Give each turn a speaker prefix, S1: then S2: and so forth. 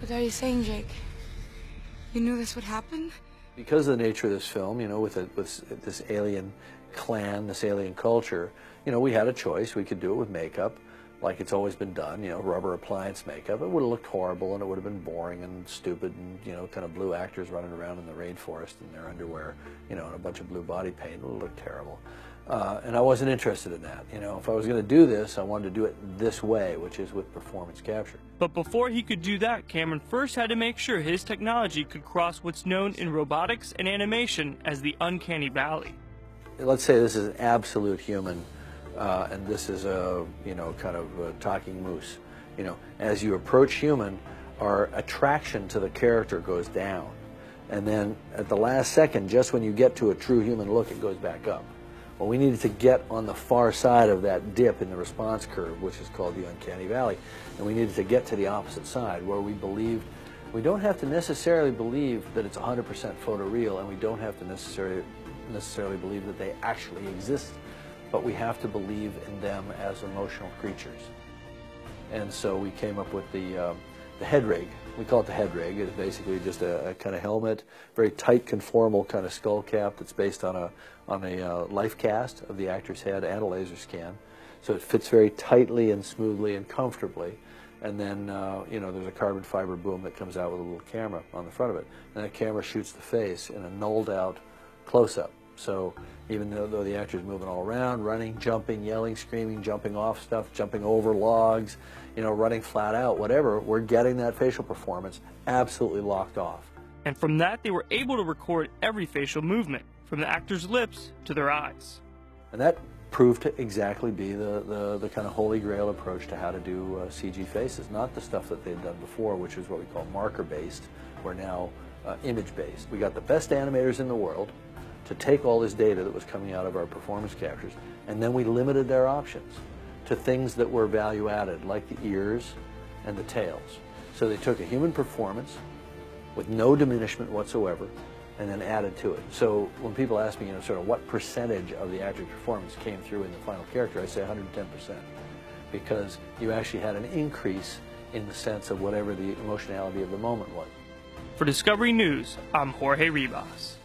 S1: What are you saying, Jake? You knew this would happen?
S2: Because of the nature of this film, you know, with this alien clan, this alien culture, you know, we had a choice. We could do it with makeup, like it's always been done, you know, rubber appliance makeup. It would have looked horrible, and it would have been boring and stupid, and, you know, kind of blue actors running around in the rainforest in their underwear, you know, and a bunch of blue body paint. It would have looked terrible. And I wasn't interested in that. You know, if I was going to do this, I wanted to do it this way, which is with performance capture.
S3: But before he could do that, Cameron first had to make sure his technology could cross what's known in robotics and animation as the uncanny valley.
S2: Let's say this is an absolute human, and this is a, you know, kind of a talking moose. You know, as you approach human, our attraction to the character goes down. And then at the last second, just when you get to a true human look, it goes back up. Well, we needed to get on the far side of that dip in the response curve, which is called the uncanny valley, and we needed to get to the opposite side where we believed, we don't have to necessarily believe that it's 100% photoreal, and we don't have to necessarily believe that they actually exist, but we have to believe in them as emotional creatures. And so we came up with the head rig. We call it the head rig. It's basically just a kind of helmet, very tight conformal kind of skull cap that's based on a life cast of the actor's head and a laser scan. So it fits very tightly and smoothly and comfortably. And then, you know, there's a carbon fiber boom that comes out with a little camera on the front of it. And that camera shoots the face in a nulled out close-up. So even though the actor's moving all around, running, jumping, yelling, screaming, jumping off stuff, jumping over logs, you know, running flat out, whatever, we're getting that facial performance absolutely locked off.
S3: And from that, they were able to record every facial movement, from the actor's lips to their eyes.
S2: And that proved to exactly be the kind of holy grail approach to how to do CG faces, not the stuff that they'd done before, which is what we call marker-based. We're now image-based. We got the best animators in the world to take all this data that was coming out of our performance captures, and then we limited their options to things that were value added, like the ears and the tails. So they took a human performance with no diminishment whatsoever and then added to it. So when people ask me, you know, sort of what percentage of the actor's performance came through in the final character, I say 110%, because you actually had an increase in the sense of whatever the emotionality of the moment was.
S3: For Discovery News, I'm Jorge Ribas.